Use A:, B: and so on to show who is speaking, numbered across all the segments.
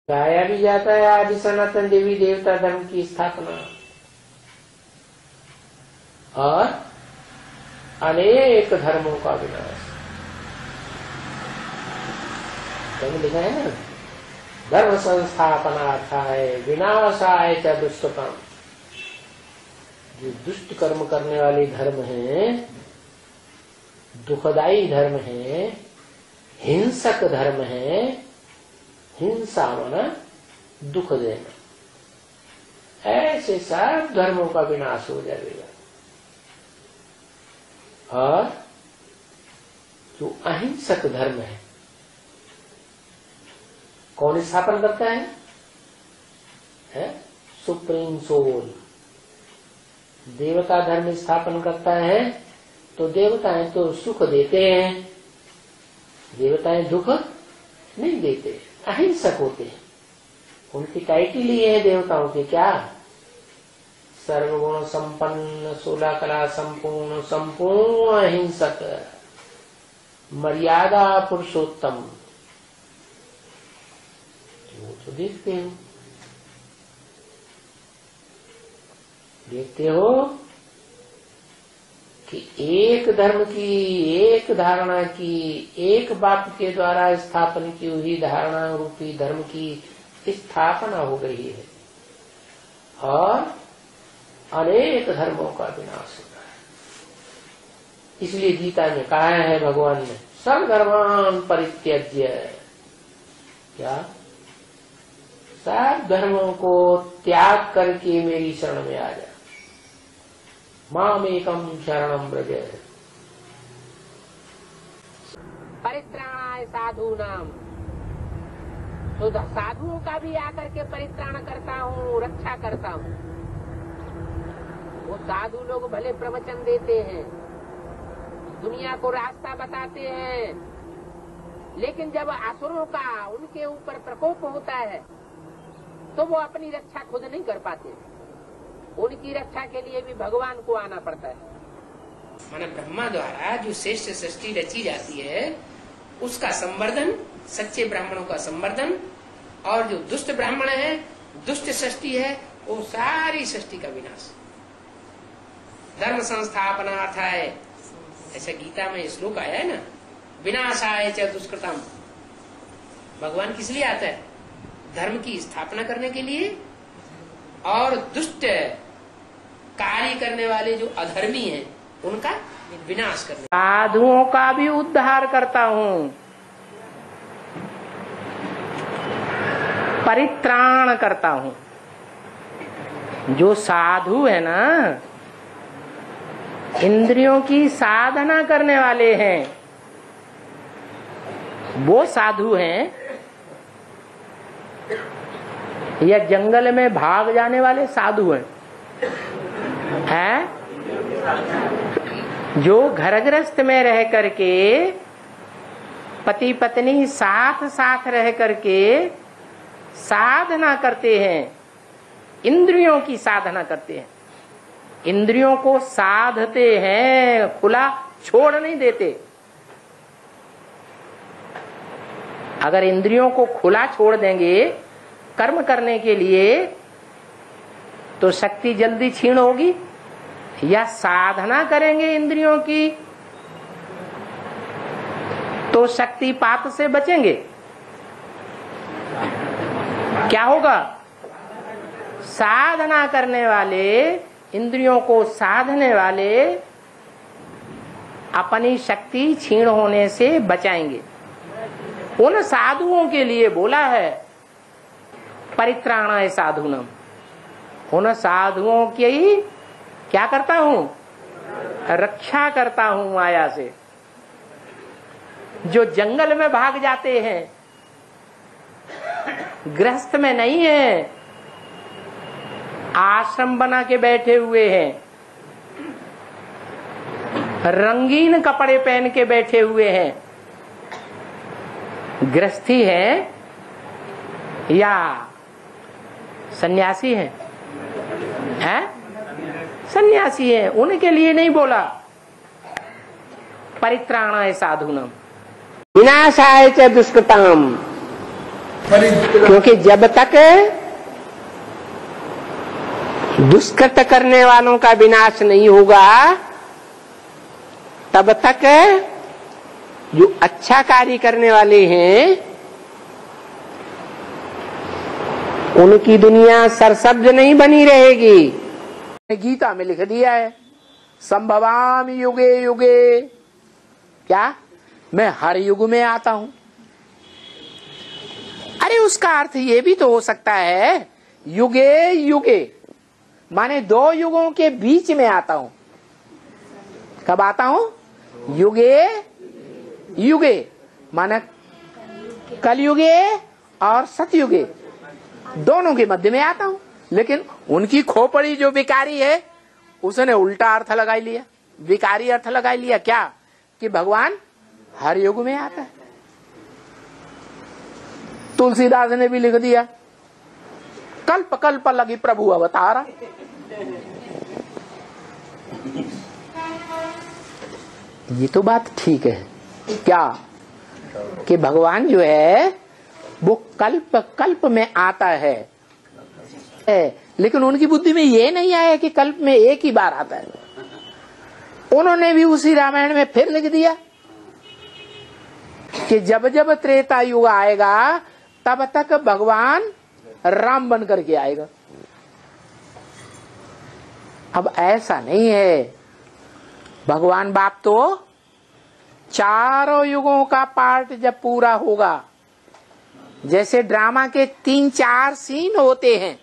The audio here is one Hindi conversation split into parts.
A: गाया भी जाता है आदि सनातन देवी देवता धर्म की स्थापना और अनेक धर्मों का विनाश। लिखा है ना, धर्म संस्थापनार्थाय विनाशाय च दुष्टतम। जो दुष्ट कर्म करने वाले धर्म हैं, दुखदायी धर्म है, हिंसक धर्म है। हिंसा माना दुख देना, ऐसे सब धर्मों का विनाश हो जाएगा। और जो अहिंसक धर्म है, कौन स्थापन करता है? सुप्रीम सोल देवता धर्म स्थापन करता है। तो देवताएं तो सुख देते हैं, देवताएं दुख नहीं देते, अहिंसक होते हैं। उनकी टाइटल ये है देवताओं की, क्या? सर्वगुण संपन्न, 16 कला संपूर्ण, संपूर्ण अहिंसक, मर्यादा पुरुषोत्तम। तो देखते हो कि एक धर्म की, एक धारणा की, एक बाप के द्वारा स्थापन की हुई धारणा रूपी धर्म की स्थापना हो गई है और अनेक धर्मों का विनाश हो रहा है। इसलिए गीता में कहा है भगवान ने, सर्वधर्मान् परित्यज्य। क्या? सब धर्मों को त्याग करके मेरी शरण में आ जा। मामेकं शरणं व्रज। परित्राणाय साधूनां। तो साधुओं का भी आकर के परित्राण करता हूँ, रक्षा करता हूँ। वो साधु लोग भले प्रवचन देते हैं, दुनिया को रास्ता बताते हैं, लेकिन जब असुरों का उनके ऊपर प्रकोप होता है तो वो अपनी रक्षा खुद नहीं कर पाते। उनकी रक्षा के लिए भी भगवान को आना पड़ता है। माने ब्रह्मा द्वारा जो श्रेष्ठ सृष्टि रची जाती है, उसका संवर्धन, सच्चे ब्राह्मणों का संवर्धन, और जो दुष्ट ब्राह्मण है, दुष्ट सृष्टि है, वो सारी सृष्टि का विनाश। धर्म संस्थापनार्थाय, ऐसा गीता में श्लोक आया है ना, विनाशाय च दुष्कृतम। भगवान किस लिए आता है? धर्म की स्थापना करने के लिए और दुष्ट कार्य करने वाले जो अधर्मी हैं उनका विनाश करने। साधुओं का भी उद्धार करता हूँ, परित्राण करता हूँ। जो साधु है ना, इंद्रियों की साधना करने वाले हैं, वो साधु हैं, या जंगल में भाग जाने वाले साधु हैं? जो घर गृहस्थ में रह करके, पति पत्नी साथ साथ रह करके साधना करते हैं, इंद्रियों की साधना करते हैं, इंद्रियों को साधते हैं, खुला छोड़ नहीं देते। अगर इंद्रियों को खुला छोड़ देंगे कर्म करने के लिए तो शक्ति जल्दी क्षीण होगी, या साधना करेंगे इंद्रियों की तो शक्तिपात से बचेंगे। क्या होगा? साधना करने वाले, इंद्रियों को साधने वाले अपनी शक्ति क्षीण होने से बचाएंगे। उन साधुओं के लिए बोला है परित्राणाय साधूनाम। उन साधुओं की क्या करता हूँ? रक्षा करता हूँ माया से। जो जंगल में भाग जाते हैं, गृहस्थ में नहीं है, आश्रम बना के बैठे हुए हैं, रंगीन कपड़े पहन के बैठे हुए हैं, गृहस्थी है या सन्यासी है? सन्यासी है, उनके लिए नहीं बोला परित्राणाय साधूनाम विनाशाय च दुष्कृताम। क्योंकि जब तक दुष्कृत करने वालों का विनाश नहीं होगा तब तक जो अच्छा कार्य करने वाले हैं उनकी दुनिया सरसब्ज नहीं बनी रहेगी। गीता में लिख दिया है संभवामि युगे युगे, क्या मैं हर युग में आता हूं। अरे उसका अर्थ ये भी तो हो सकता है युगे युगे माने दो युगों के बीच में आता हूं। कब आता हूं? युगे युगे माने कलयुगे और सतयुगे दोनों के मध्य में आता हूं। लेकिन उनकी खोपड़ी जो विकारी है उसने उल्टा अर्थ लगा लिया, विकारी अर्थ लगा लिया। क्या कि भगवान हर युग में आता है। तुलसीदास ने भी लिख दिया कल्प कल्प लगी प्रभु अवतारा। ये तो बात ठीक है क्या कि भगवान जो है वो कल्प कल्प में आता है, लेकिन उनकी बुद्धि में ये नहीं आया कि कल्प में एक ही बार आता है। उन्होंने भी उसी रामायण में फिर लिख दिया कि जब जब त्रेता युग आएगा तब तक भगवान राम बन करके आएगा। अब ऐसा नहीं है, भगवान बाप तो चारों युगों का पार्ट जब पूरा होगा, जैसे ड्रामा के 3-4 सीन होते हैं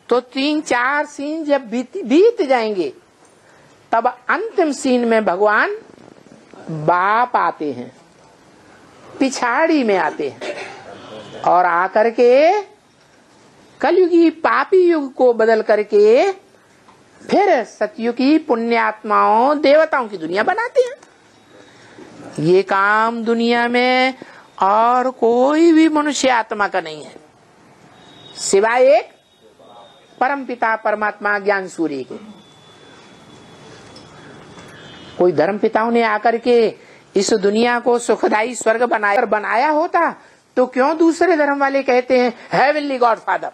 A: तो 3-4 सीन जब बीत जाएंगे तब अंतिम सीन में भगवान बाप आते हैं, पिछाड़ी में आते हैं और आकर के कलयुगी पापी युग को बदल करके फिर सतयुगी पुण्यात्माओं देवताओं की दुनिया बनाते हैं। ये काम दुनिया में और कोई भी मनुष्य आत्मा का नहीं है सिवाय एक परमपिता परमात्मा ज्ञान सूर्य के। कोई धर्म पिताओं ने आकर के इस दुनिया को सुखदायी स्वर्ग बनाया होता तो क्यों दूसरे धर्म वाले कहते हैं हेवनली गॉड फादर।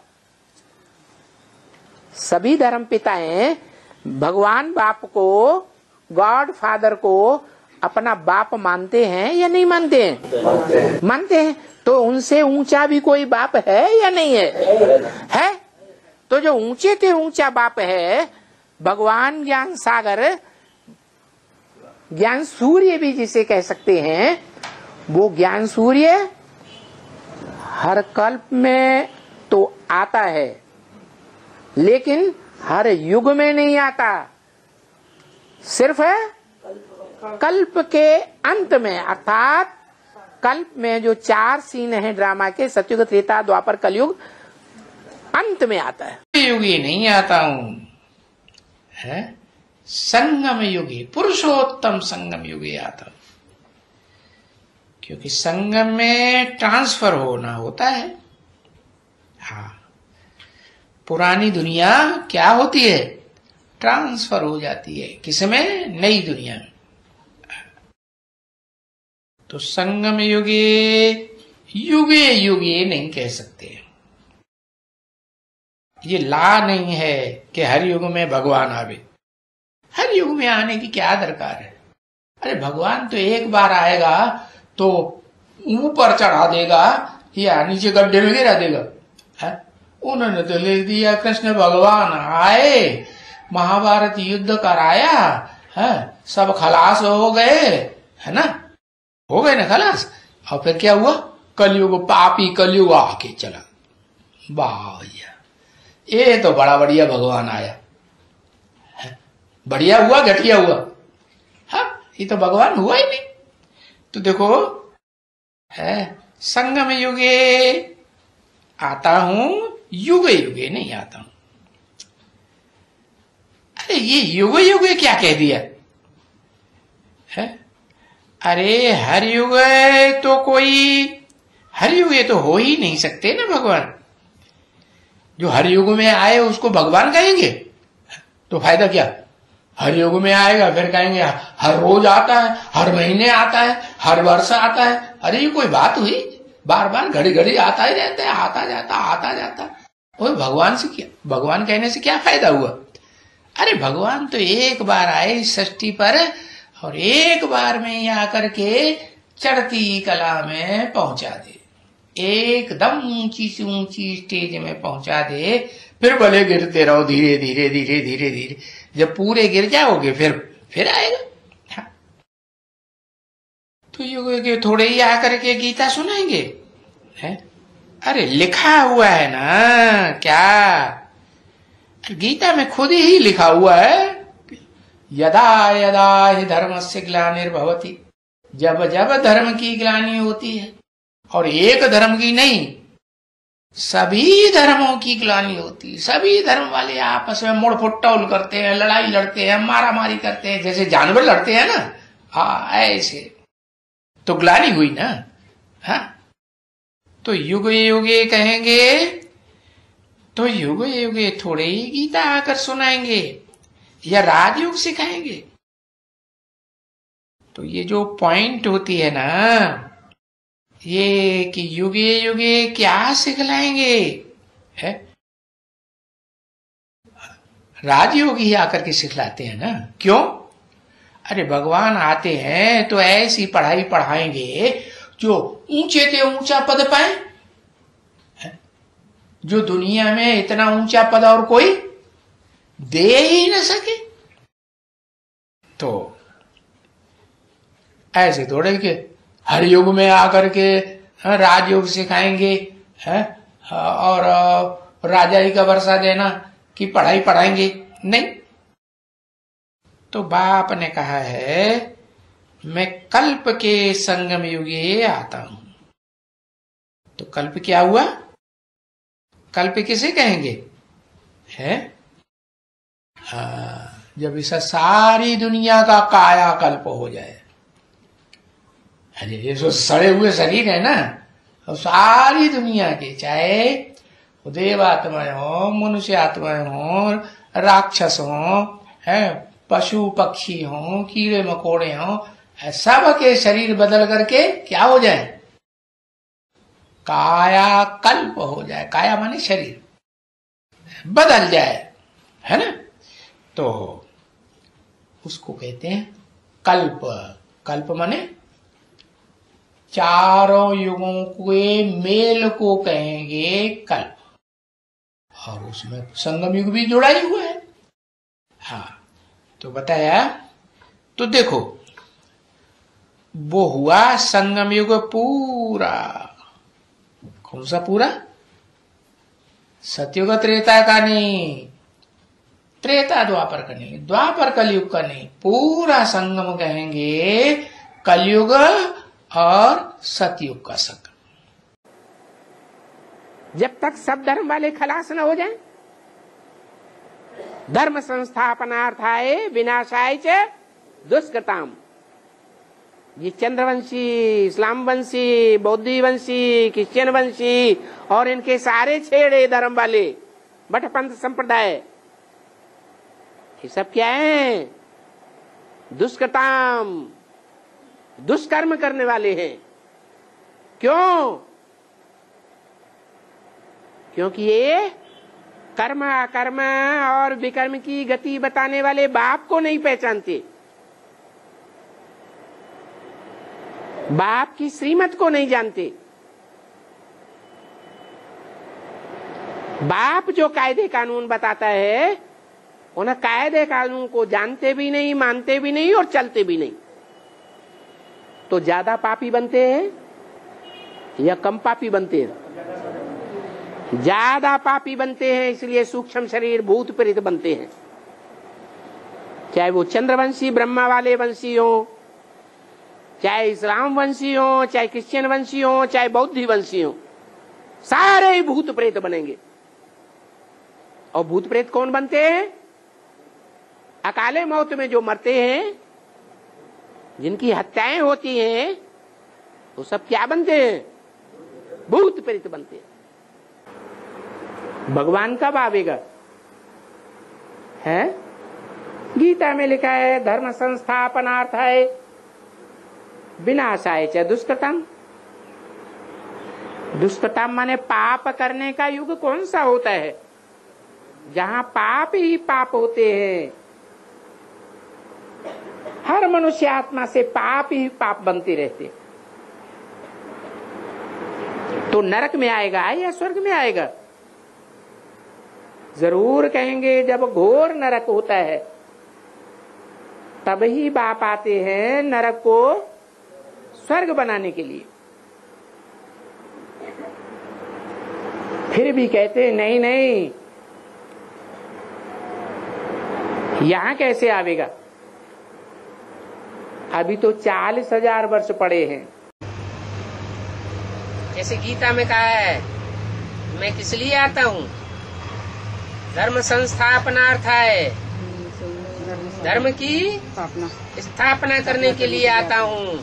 A: सभी धर्म पिताएं भगवान बाप को गॉड फादर को अपना बाप मानते हैं या नहीं मानते हैं? मानते हैं। तो उनसे ऊंचा भी कोई बाप है या नहीं है? तो जो ऊंचे से ऊंचा बाप है भगवान ज्ञान सागर ज्ञान सूर्य भी जिसे कह सकते हैं, वो ज्ञान सूर्य हर कल्प में तो आता है लेकिन हर युग में नहीं आता, सिर्फ कल्प के अंत में, अर्थात कल्प में जो 4 सीन हैं ड्रामा के सतयुग त्रेता द्वापर कलयुग अंत में आता है। युगी नहीं आता हूं है संगम युगी पुरुषोत्तम संगम युगी आता हूं, क्योंकि संगम में ट्रांसफर होना होता है। हाँ, पुरानी दुनिया क्या होती है? ट्रांसफर हो जाती है किसमें? नई दुनिया में। तो संगम युगे युगे युगे नहीं कह सकते। ये ला नहीं है कि हर युग में भगवान आवे। हर युग में आने की क्या दरकार है? अरे भगवान तो एक बार आएगा तो ऊपर चढ़ा देगा या नीचे गड्ढे में गिरा देगा है? उन्होंने तो लिख दिया कृष्ण भगवान आए, महाभारत युद्ध कराया है, सब खलास हो गए है ना, हो गए ना खलास। और फिर क्या हुआ? कलयुग पापी कलयुग आके चला। वाह भैया, ये तो बड़ा बढ़िया भगवान आया है। बढ़िया हुआ घटिया हुआ? हाँ, ये तो भगवान हुआ ही नहीं। तो देखो है संगम युगे आता हूं, युगे युगे नहीं आता हूं। अरे ये युगे युगे क्या कह दिया है? अरे हर युग तो कोई हर युग ये तो हो ही नहीं सकते ना भगवान। जो हर युग में आए उसको भगवान कहेंगे तो फायदा क्या? हर युग में आएगा फिर कहेंगे हर रोज आता है, हर महीने आता है, हर वर्ष आता है। अरे ये कोई बात हुई?
B: बार बार घड़ी घड़ी आता ही रहता है, आता जाता आता जाता। और भगवान से क्या, भगवान कहने से क्या फायदा हुआ? अरे भगवान तो एक बार आए इस सृष्टि पर और एक बार में ही आकर के चढ़ती कला में पहुंचा दे, एकदम ऊंची से ऊंची स्टेज में पहुंचा दे। फिर भले गिरते रहो धीरे धीरे धीरे धीरे धीरे, जब पूरे गिर जाओगे फिर आएगा। हाँ। तो ये थोड़े ही आकर के गीता सुनाएंगे है? अरे लिखा हुआ है ना, क्या गीता में खुद ही लिखा हुआ है, यदा यदा हि धर्मस्य ग्लानिर्भवति, जब जब धर्म की ग्लानि होती है, और एक धर्म की नहीं सभी धर्मों की ग्लानि होती है। सभी धर्म वाले आपस में मुड़ फुटौल करते हैं, लड़ाई लड़ते हैं, मारा मारी करते हैं, जैसे जानवर लड़ते हैं ना, हाँ ऐसे तो ग्लानि हुई ना। हाँ तो युग युगे कहेंगे, तो युग युगे थोड़े ही गीता आकर सुनाएंगे या राजयोग सिखाएंगे। तो ये जो पॉइंट होती है ना, ये कि युगे युगे क्या सिखलाएंगे है, राजयोग ही आकर के सिखलाते हैं ना। क्यों? अरे भगवान आते हैं तो ऐसी पढ़ाई पढ़ाएंगे जो ऊंचे से ऊंचा पद पाए, जो दुनिया में इतना ऊंचा पद और कोई दे ही न सके। तो ऐसे थोड़े के हर युग में आकर के राजयोग सिखाएंगे है, और राजाई का वर्षा देना कि पढ़ाई पढ़ाएंगे, नहीं। तो बाप ने कहा है मैं कल्प के संगम युगे आता हूं। तो कल्प क्या हुआ? कल्प किसे कहेंगे है? जब इस सारी दुनिया का काया कल्प हो जाए। अरे ये जो सड़े हुए शरीर है ना, तो सारी दुनिया के, चाहे देव आत्माएं हो, मनुष्य आत्माएं हो, राक्षस हो, है पशु पक्षी हो, कीड़े मकोड़े हो, सब के शरीर बदल करके क्या हो जाए? काया कल्प हो जाए। काया माने शरीर बदल जाए, है ना। तो उसको कहते हैं कल्प। कल्प माने चारों युगों के मेल को कहेंगे कल्प, और उसमें संगम युग भी जुड़ा ही हुआ है। हाँ तो बताया। तो देखो वो हुआ संगम युग पूरा। कौन सा पूरा? सतयुग त्रेता का नहीं, त्रेता द्वापर का नहीं, द्वापर कलयुग का नहीं, पूरा संगम कहेंगे कलयुग और सतयुग का संगम।
A: जब तक सब धर्म वाले खलास न हो जाएं, धर्म संस्थापनार्थाय विनाशाय च दुष्कृताम। ये चंद्रवंशी, इस्लाम वंशी, बौद्धी वंशी, क्रिश्चियन वंशी और इनके सारे छेड़े धर्म वाले, बटपंथ संप्रदाय, ये सब क्या है? दुष्कृताम, दुष्कर्म करने वाले हैं। क्यों? क्योंकि ये कर्म अकर्म और विकर्म की गति बताने वाले बाप को नहीं पहचानते, बाप की श्रीमत को नहीं जानते। बाप जो कायदे कानून बताता है, उन कायदे कानून को जानते भी नहीं, मानते भी नहीं और चलते भी नहीं। तो ज्यादा पापी बनते हैं या कम पापी बनते हैं? ज्यादा पापी बनते हैं, इसलिए सूक्ष्म शरीर भूत प्रेत बनते हैं। चाहे वो चंद्रवंशी ब्रह्मा वाले वंशी हो, चाहे इस्लाम वंशी हो, चाहे क्रिश्चियन वंशी हो, चाहे बौद्धी वंशी हो, सारे ही भूत प्रेत बनेंगे। और भूत प्रेत कौन बनते हैं? अकाले मौत में जो मरते हैं, जिनकी हत्याएं होती हैं, वो सब क्या बनते हैं? भूत प्रेत बनते हैं। भगवान कब आवेगा? है गीता में लिखा है धर्म संस्थापनार्थाय विनाशाय च दुष्कृतम।
B: दुष्टतम माने पाप करने का युग कौन सा होता है? जहां पाप ही पाप होते हैं। हर मनुष्य आत्मा से पाप ही पाप बनते रहते। तो नरक में आएगा या स्वर्ग में आएगा? जरूर कहेंगे जब घोर नरक होता है तब ही बाप आते हैं नरक को स्वर्ग बनाने के लिए। फिर भी कहते हैं नहीं नहीं, यहां कैसे आवेगा? अभी तो 40,000 वर्ष पड़े हैं।
A: जैसे गीता में कहा है, मैं किस लिए आता हूँ? धर्म संस्थापनार्थाय, धर्म की स्थापना करने के लिए आता हूँ।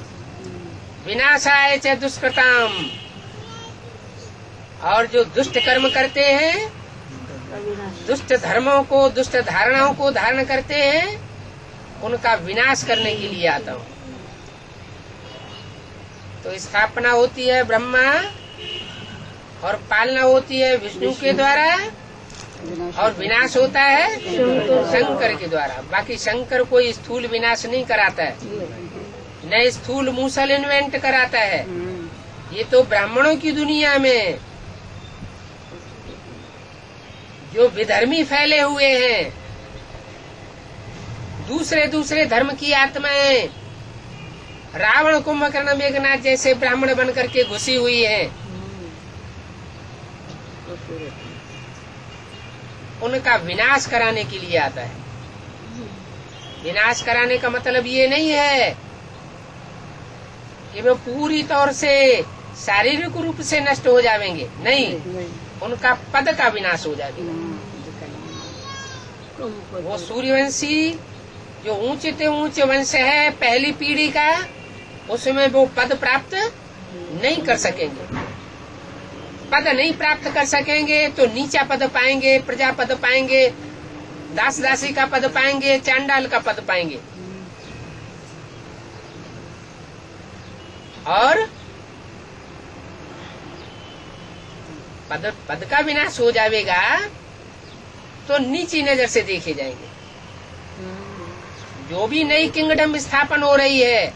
A: विनाशाय च दुष्कृताम, और जो दुष्ट कर्म करते हैं, दुष्ट धर्मों को, दुष्ट धारणाओं को धारण करते हैं, उनका विनाश करने के लिए आता हूँ। तो स्थापना होती है ब्रह्मा और पालना होती है विष्णु के द्वारा, और विनाश होता है शंकर के द्वारा। बाकी शंकर कोई स्थूल विनाश नहीं कराता है, न स्थूल मूसल इन्वेंट कराता है। ये तो ब्राह्मणों की दुनिया में जो विधर्मी फैले हुए हैं, दूसरे दूसरे धर्म की आत्माएं रावण, कुंभकर्ण, मेघनाथ जैसे ब्राह्मण बनकर के घुसी हुई हैं, उनका विनाश कराने के लिए आता है। विनाश कराने का मतलब ये नहीं है कि वे पूरी तौर से शारीरिक रूप से नष्ट हो जाएंगे, नहीं, उनका पद का विनाश हो जाएगा। वो सूर्यवंशी जो ऊंचे से ऊंचे वंश है पहली पीढ़ी का, उसमें वो पद प्राप्त नहीं कर सकेंगे। पद नहीं प्राप्त कर सकेंगे तो नीचा पद पाएंगे, प्रजा पद पाएंगे, दास दासी का पद पाएंगे, चांडाल का पद पाएंगे। और पद का विनाश हो जाएगा तो नीची नजर से देखे जाएंगे। जो भी नई किंगडम स्थापन हो रही है,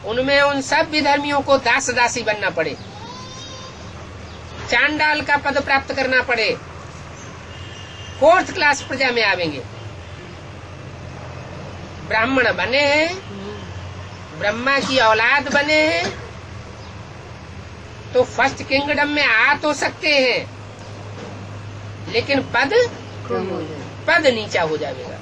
A: उनमें उन सब विधर्मियों को दास दासी बनना पड़े, चांडाल का पद प्राप्त करना पड़े, 4th क्लास प्रजा में आवेंगे। ब्राह्मण बने हैं, ब्रह्मा की औलाद बने हैं, तो फर्स्ट किंगडम में आ तो सकते हैं, लेकिन पद नीचा हो जाएगा।